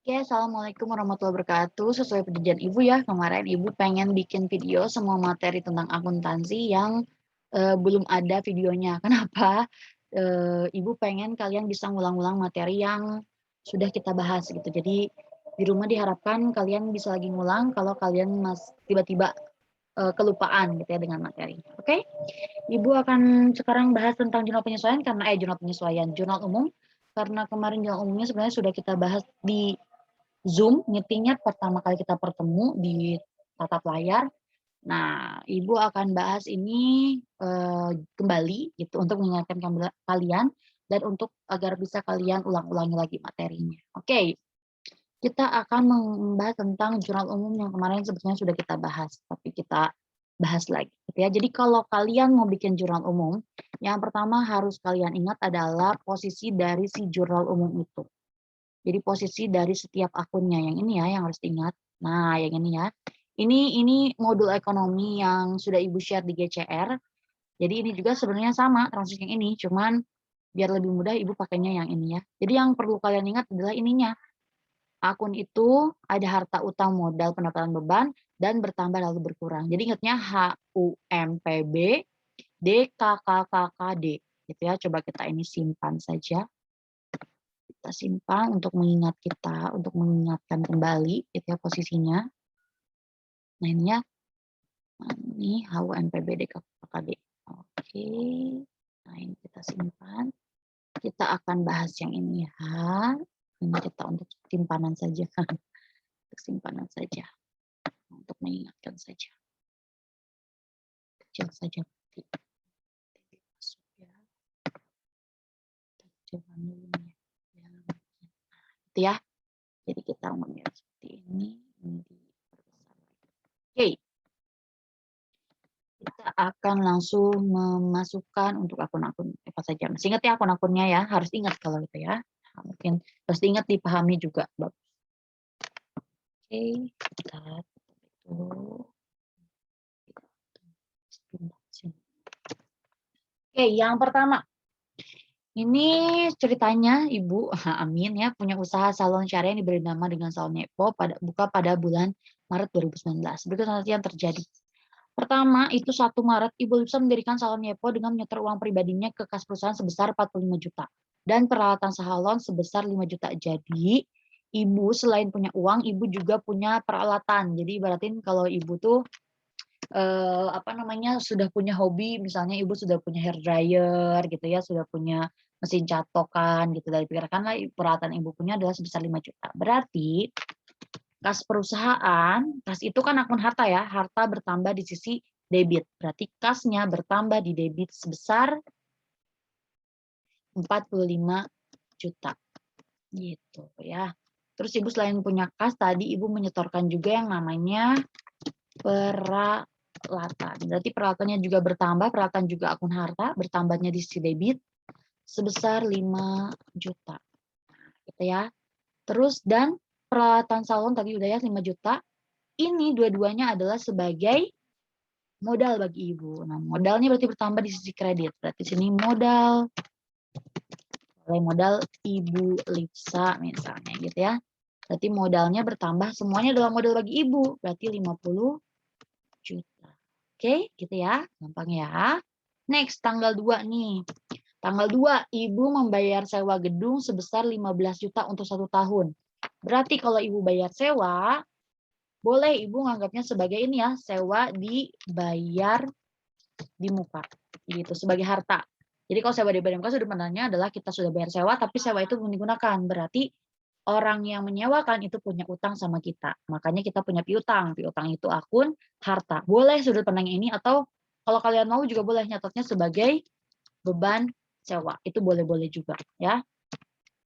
Oke, Assalamualaikum warahmatullahi wabarakatuh. Sesuai perjanjian Ibu ya, kemarin Ibu pengen bikin video semua materi tentang akuntansi yang belum ada videonya. Kenapa? Ibu pengen kalian bisa ngulang-ulang materi yang sudah kita bahas gitu. Jadi di rumah diharapkan kalian bisa lagi ngulang kalau kalian tiba-tiba kelupaan gitu ya dengan materi. Oke? Ibu akan sekarang bahas tentang jurnal penyesuaian jurnal umum karena kemarin jurnal umumnya sebenarnya sudah kita bahas di Zoom meeting-nya pertama kali kita bertemu di tatap layar. Nah, Ibu akan bahas ini kembali gitu untuk mengingatkan kalian dan untuk agar bisa kalian ulang-ulangi lagi materinya. Oke, kita akan membahas tentang jurnal umum yang kemarin sebetulnya sudah kita bahas, tapi kita bahas lagi gitu ya. Jadi kalau kalian mau bikin jurnal umum, yang pertama harus kalian ingat adalah posisi dari si jurnal umum itu. Jadi posisi dari setiap akunnya, yang ini ya yang harus diingat. Nah, yang ini ya. Ini modul ekonomi yang sudah Ibu share di GCR. Jadi ini juga sebenarnya sama transaksi yang ini, cuman biar lebih mudah Ibu pakainya yang ini ya. Jadi yang perlu kalian ingat adalah ininya. Akun itu ada harta utang modal pendapatan beban dan bertambah lalu berkurang. Jadi ingatnya HUMPB DKKKKD gitu ya. Coba kita ini simpan saja. Kita simpan untuk mengingatkan kembali gitu ya posisinya. Nah ini ya, ini HUMPB DKKKD. Oke, nah ini kita simpan. Kita akan bahas yang ini ya. Ini kita untuk simpanan saja. Untuk simpanan saja. Untuk mengingatkan saja. Kecil saja. Masuk ya. Coba dulu nih. Itu ya. Jadi kita ngomongnya seperti ini. Ini diperbesar. Oke. Kita akan langsung memasukkan untuk akun-akun apa saja. Masih ingat ya akun-akunnya ya, harus ingat kalau itu ya. Nah, mungkin harus diingat dipahami juga. Oke, kita itu. Oke, yang pertama. Ini ceritanya Ibu Amin ya punya usaha salon syariah yang diberi nama dengan Salon Nepo buka pada bulan Maret 2019. Berikut nanti yang terjadi. Pertama, itu 1 Maret, Ibu Lipsa mendirikan salon Yepo dengan menyetor uang pribadinya ke kas perusahaan sebesar 45 juta. Dan peralatan salon sebesar 5 juta. Jadi, Ibu selain punya uang, Ibu juga punya peralatan. Jadi, ibaratin kalau Ibu tuh sudah punya hobi, misalnya Ibu sudah punya hair dryer gitu ya, sudah punya mesin catokan gitu. Dari perkirakanlah peralatan Ibu punya adalah sebesar 5 juta. Berarti kas perusahaan, kas itu kan akun harta ya, harta bertambah di sisi debit. Berarti kasnya bertambah di debit sebesar 45 juta. Gitu ya. Terus Ibu selain punya kas, tadi Ibu menyetorkan juga yang namanya peralatan. Berarti peralatannya juga bertambah, peralatan juga akun harta, bertambahnya di sisi debit sebesar 5 juta. Gitu ya. Terus dan peralatan salon tadi udah ya 5 juta. Ini dua-duanya adalah sebagai modal bagi Ibu. Nah, modalnya berarti bertambah di sisi kredit. Berarti sini modal, modal Ibu Lipsa misalnya gitu ya. Berarti modalnya bertambah, semuanya adalah modal bagi Ibu. Berarti 50 juta. Oke, gitu ya. Gampang ya. Next, tanggal 2 nih. Tanggal 2, Ibu membayar sewa gedung sebesar 15 juta untuk 1 tahun. Berarti kalau Ibu bayar sewa, boleh Ibu nganggapnya sebagai ini ya, sewa dibayar di muka. Gitu, sebagai harta. Jadi kalau sewa dibayar di muka sebenarnya adalah kita sudah bayar sewa, tapi sewa itu belum digunakan. Berarti orang yang menyewakan itu punya utang sama kita. Makanya kita punya piutang. Piutang itu akun harta. Boleh sudut pandang ini atau kalau kalian mau juga boleh nyatetnya sebagai beban sewa. Itu boleh-boleh juga ya.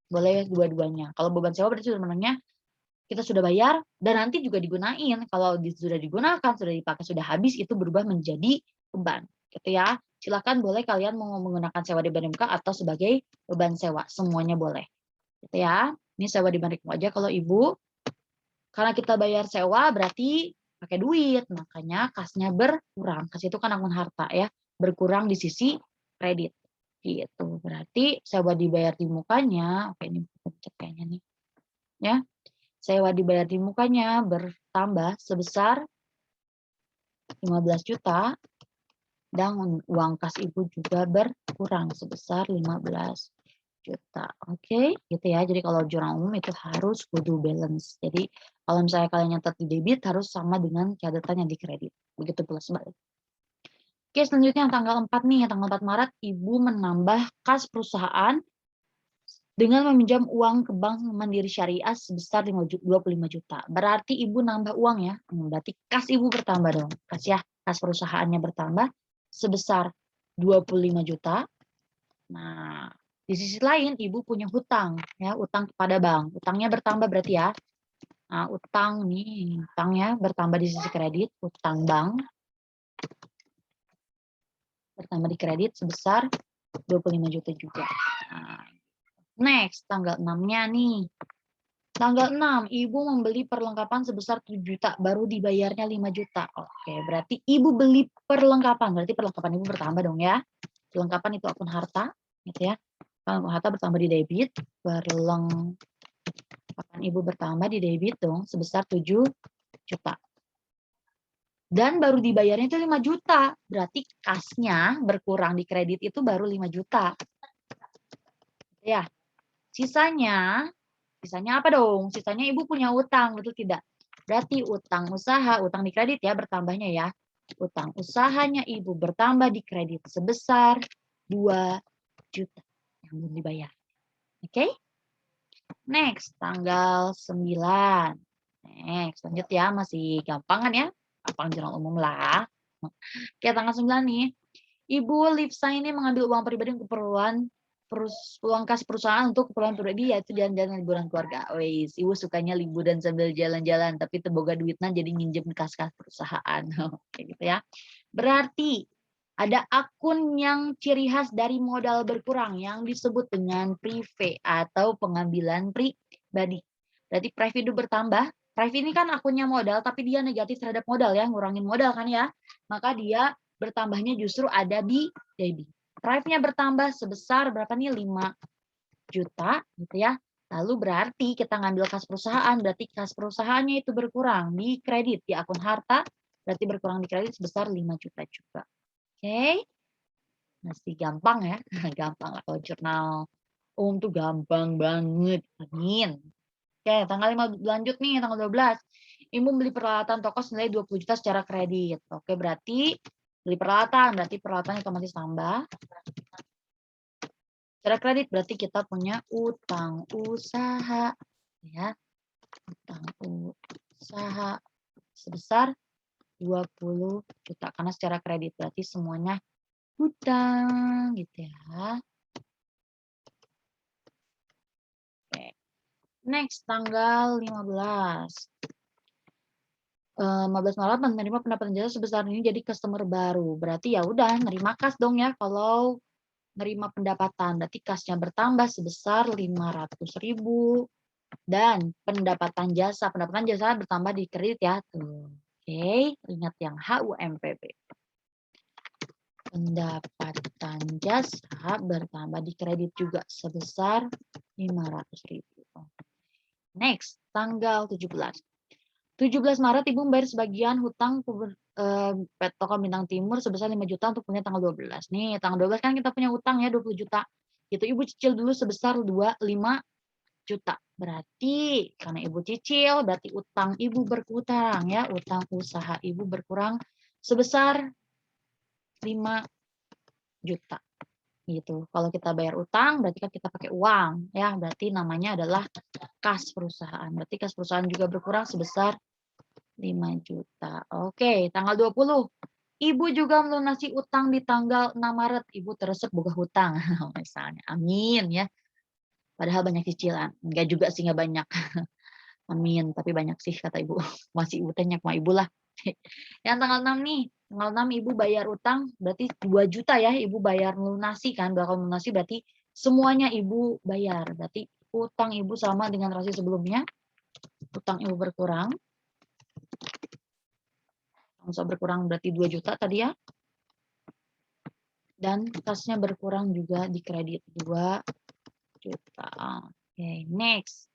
Boleh dua-duanya. Kalau beban sewa berarti sudut pandangnya kita sudah bayar dan nanti juga digunain. Kalau sudah digunakan, sudah dipakai, sudah habis, itu berubah menjadi beban. Gitu ya. Silakan boleh kalian mau menggunakan sewa di muka atau sebagai beban sewa. Semuanya boleh. Gitu ya. Ini sewa di muka aja kalau Ibu. Karena kita bayar sewa berarti pakai duit. Makanya kasnya berkurang. Kas itu kan akun harta ya. Berkurang di sisi kredit. Gitu. Berarti sewa dibayar di mukanya. Oke, ini pencet kayaknya nih. Ya. sewa dibayar di mukanya bertambah sebesar 15 juta dan uang kas ibu juga berkurang sebesar 15 juta. Oke, gitu ya. Jadi kalau jurnal umum itu harus kudu balance. Jadi kalau misalnya kalian nyatet di debit harus sama dengan catatan yang di kredit. Begitu pula sebalik. Oke, selanjutnya tanggal 4 nih, tanggal 4 Maret ibu menambah kas perusahaan dengan meminjam uang ke Bank Mandiri Syariah sebesar 25 juta. Berarti ibu nambah uang ya. Berarti kas ibu bertambah dong. Kas ya, kas perusahaannya bertambah sebesar 25 juta. Nah, di sisi lain ibu punya hutang ya, utang kepada bank. Utangnya bertambah berarti ya. Nah, utangnya bertambah di sisi kredit, utang bank bertambah di kredit sebesar 25 juta juga. Nah, next, tanggal 6-nya nih. Tanggal 6, ibu membeli perlengkapan sebesar 7 juta, baru dibayarnya 5 juta. Oke, berarti ibu beli perlengkapan, berarti perlengkapan ibu bertambah dong ya. Perlengkapan itu akun harta, gitu ya. Akun harta bertambah di debit, perlengkapan ibu bertambah di debit dong, sebesar 7 juta. Dan baru dibayarnya itu 5 juta, berarti kasnya berkurang di kredit itu baru 5 juta. Ya, sisanya apa dong? Sisanya ibu punya utang, betul tidak? Berarti utang usaha, utang di kredit ya bertambahnya ya. Utang usahanya ibu bertambah di kredit sebesar 2 juta yang belum dibayar. Oke? Next, tanggal 9. Next, lanjut ya, masih gampang kan ya? Gampang jurnal umum lah. Oke, tanggal 9 nih. Ibu Lipsa ini mengambil uang pribadi untuk keperluan uang kas perusahaan untuk keperluan pribadi yaitu jalan-jalan liburan keluarga. Wes, ibu sukanya liburan sambil jalan-jalan tapi teboga duitnya jadi nginjem kas-kas perusahaan. Kayak gitu ya. Berarti ada akun yang ciri khas dari modal berkurang yang disebut dengan prive atau pengambilan pribadi. Berarti prive itu bertambah. Prive ini kan akunnya modal tapi dia negatif terhadap modal ya, ngurangin modal kan ya. Maka dia bertambahnya justru ada di debit. Drive-nya bertambah sebesar berapa nih? 5 juta gitu ya. Lalu berarti kita ngambil kas perusahaan, berarti kas perusahaannya itu berkurang di kredit, di akun harta, berarti berkurang di kredit sebesar 5 juta juga. Oke. Masih gampang ya. Gampang lah kalau jurnal umum tuh gampang banget. Amin. Oke, tanggal 5 lanjut nih, tanggal 12. Ibu beli peralatan toko senilai 20 juta secara kredit. Oke, berarti beli peralatan, berarti peralatan otomatis tambah. Secara kredit berarti kita punya utang usaha. Ya, utang usaha sebesar 20 juta. Karena secara kredit berarti semuanya hutang gitu ya. Oke. Next, tanggal 15. 15 Maret menerima pendapatan jasa sebesar ini jadi customer baru. Berarti ya udah nerima kas dong ya kalau nerima pendapatan. Berarti kasnya bertambah sebesar 500.000 dan pendapatan jasa bertambah di kredit ya. Tuh. Oke, ingat yang HUMPB. Pendapatan jasa bertambah di kredit juga sebesar 500.000. Next, tanggal 17. 17 Maret Ibu membayar sebagian hutang Toko Bintang Timur sebesar 5 juta untuk punya tanggal 12. Nih, tanggal 12 kan kita punya utang ya 20 juta. Itu Ibu cicil dulu sebesar 5 juta. Berarti karena Ibu cicil berarti utang Ibu berkurang ya, utang usaha Ibu berkurang sebesar 5 juta. Gitu. Kalau kita bayar utang berarti kan kita pakai uang ya, berarti namanya adalah kas perusahaan. Berarti kas perusahaan juga berkurang sebesar 5 juta. Oke, tanggal 20. Ibu juga melunasi utang di tanggal 6 Maret. Ibu teresep boga hutang. Misalnya. Amin ya. Padahal banyak cicilan. Enggak juga sih, enggak banyak. Amin, tapi banyak sih kata ibu. Masih ibu tanya sama ibu lah. Yang tanggal 6 nih. Tanggal 6 ibu bayar utang berarti 2 juta ya. Ibu bayar melunasi kan. Bakal melunasi berarti semuanya ibu bayar. Berarti utang ibu sama dengan rasio sebelumnya. Utang ibu berkurang. Langsung berkurang berarti 2 juta tadi ya. Dan kasnya berkurang juga di kredit 2 juta. Oke, next.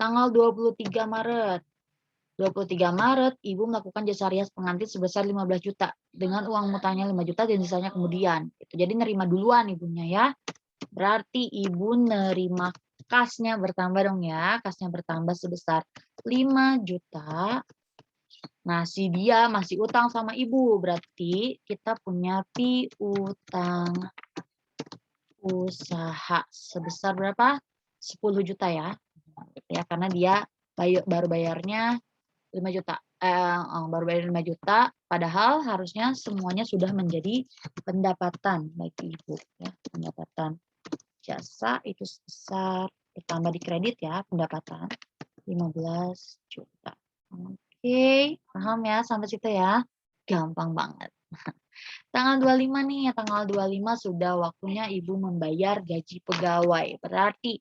Tanggal 23 Maret. 23 Maret, Ibu melakukan jasa rias pengantin sebesar 15 juta dengan uang mutangnya 5 juta dan sisanya kemudian. Jadi nerima duluan ibunya ya. Berarti Ibu nerima kasnya bertambah dong ya. Kasnya bertambah sebesar 5 juta. Nah, si dia masih utang sama Ibu. Berarti kita punya piutang usaha sebesar berapa? 10 juta ya. Ya, karena dia baru bayarnya 5 juta. Baru bayar 5 juta, padahal harusnya semuanya sudah menjadi pendapatan bagi Ibu ya. Pendapatan jasa itu sebesar ditambah di kredit ya, pendapatan 15 juta. Oke, paham ya sampai situ ya? Gampang banget. Tanggal 25 nih, tanggal 25 sudah waktunya Ibu membayar gaji pegawai. Berarti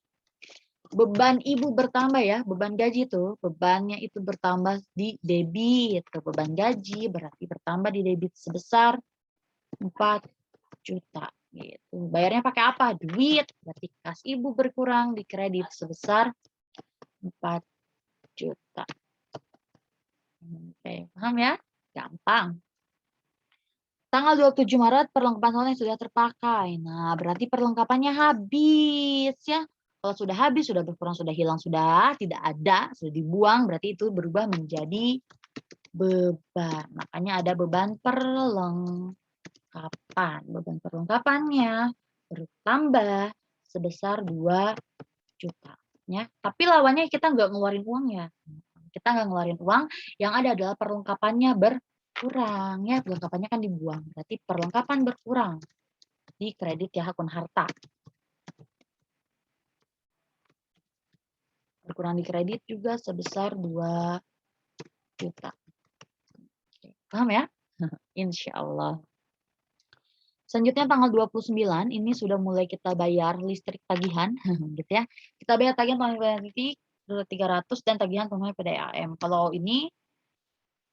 beban Ibu bertambah ya, beban gaji tuh, bebannya itu bertambah di debit. Beban gaji berarti bertambah di debit sebesar 4 juta. Gitu. Bayarnya pakai apa? Duit. Berarti kas Ibu berkurang di kredit sebesar 4 juta. Oke, paham ya? Gampang. Tanggal 27 Maret perlengkapan sekolah yang sudah terpakai. Nah, berarti perlengkapannya habis ya. Kalau sudah habis, sudah berkurang, sudah hilang, sudah tidak ada, sudah dibuang, berarti itu berubah menjadi beban. Makanya ada beban perlengkapan. Beban perlengkapannya bertambah sebesar 2 juta. Ya. Tapi lawannya kita nggak ngeluarin uang ya. Kita nggak ngeluarin uang, yang ada adalah perlengkapannya berkurang ya, perlengkapannya kan dibuang, berarti perlengkapan berkurang di kredit ya, akun harta berkurang di kredit juga sebesar 2 juta. Paham ya? Insya Allah. Selanjutnya tanggal 29 ini sudah mulai kita bayar listrik tagihan gitu ya. Kita bayar tagihan tunai listrik 300 dan tagihan tunai PDAM. Kalau ini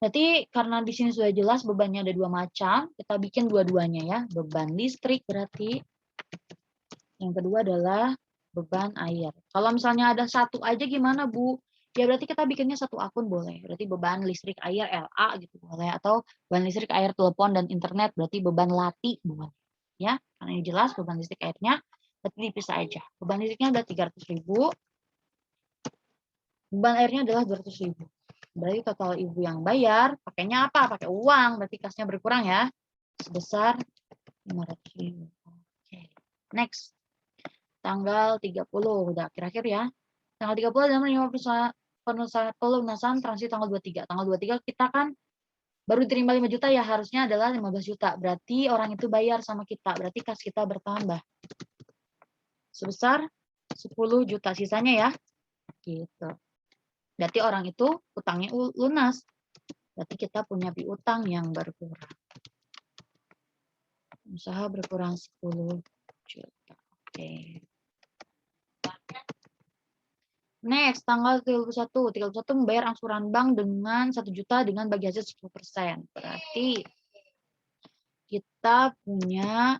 berarti karena di sini sudah jelas bebannya ada 2 macam, kita bikin dua-duanya ya. Beban listrik berarti. Yang kedua adalah beban air. Kalau misalnya ada satu aja gimana, Bu? Ya berarti kita bikinnya satu akun boleh. Berarti beban listrik air LA gitu boleh. Atau beban listrik air telepon dan internet berarti beban LATI boleh. Ya, karena ini jelas beban listrik airnya berarti dipisah aja. Beban listriknya udah 300.000. Beban airnya adalah 200.000. Berarti total Ibu yang bayar, pakainya apa? Pakai uang, berarti kasnya berkurang ya. Sebesar 500.000. Oke. Next. Tanggal 30, udah akhir-akhir ya. Tanggal 30 adalah menerima pelunasan transit tanggal 23. Tanggal 23 kita kan baru terima 5 juta ya, harusnya adalah 15 juta. Berarti orang itu bayar sama kita, berarti kas kita bertambah. Sebesar 10 juta sisanya ya. Gitu. Berarti orang itu utangnya lunas. Berarti kita punya piutang yang berkurang. Usaha berkurang 10 juta. Oke. Next, tanggal 31. 31 membayar angsuran bank dengan 1 juta dengan bagi hasil 10%. Berarti kita punya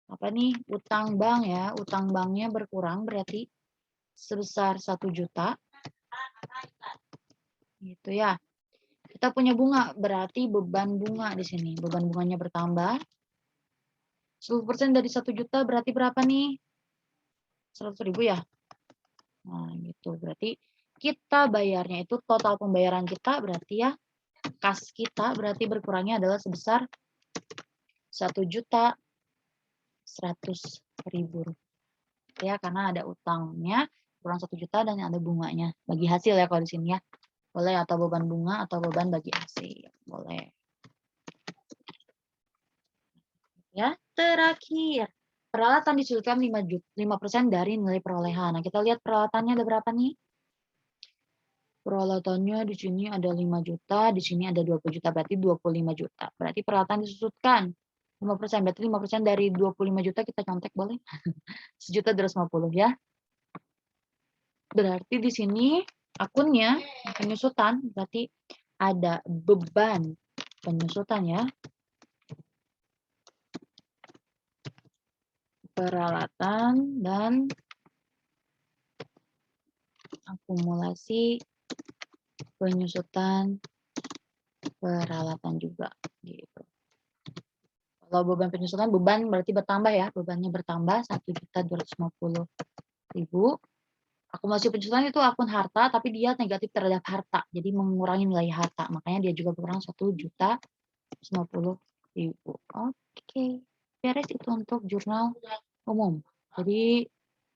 apa nih? Utang bank ya. Utang banknya berkurang berarti sebesar 1 juta. Gitu ya. Kita punya bunga, berarti beban bunga di sini. Beban bunganya bertambah. 10% dari 1 juta berarti berapa nih? 100.000 ya? Nah, gitu. Berarti kita bayarnya itu total pembayaran kita berarti ya, kas kita berarti berkurangnya adalah sebesar 1.100.000 ya, karena ada utangnya kurang 1 juta dan ada bunganya. Bagi hasil ya kalau di sini ya. Boleh atau beban bunga atau beban bagi hasil. Boleh. Ya, terakhir. Peralatan disusulkan 5% dari nilai perolehan. Nah, kita lihat peralatannya ada berapa nih? Peralatannya di sini ada 5 juta, di sini ada 20 juta, berarti 25 juta. Berarti peralatan disusutkan 5%, berarti 5% dari 25 juta kita contek boleh? 1.250 ya. Berarti di sini akunnya penyusutan, berarti ada beban penyusutan ya. Peralatan dan akumulasi penyusutan peralatan juga, gitu. Kalau beban penyusutan, beban berarti bertambah ya, bebannya bertambah 1.250.000. Akumulasi penyusutan itu akun harta, tapi dia negatif terhadap harta, jadi mengurangi nilai harta, makanya dia juga berkurang 1.050.000. Oke, beres itu untuk jurnal umum. Jadi,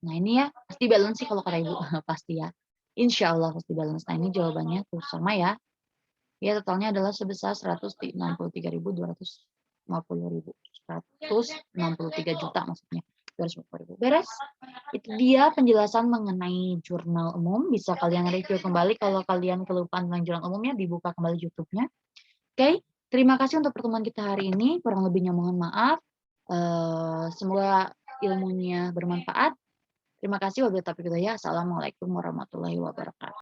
nah ini ya, pasti balance sih kalau kata Ibu, pasti ya. Insya Allah pasti balance. Nah ini jawabannya tuh sama ya. Ya totalnya adalah sebesar 163.250.000. Juta maksudnya. 250.000. Beres. Itu dia penjelasan mengenai jurnal umum. Bisa kalian review kembali kalau kalian kelupaan tentang jurnal umumnya, dibuka kembali YouTube-nya. Oke, terima kasih untuk pertemuan kita hari ini. Kurang lebihnya mohon maaf. Semoga ilmunya bermanfaat. Terima kasih. Wabillahi taufiq wal hidayah. Assalamualaikum warahmatullahi wabarakatuh.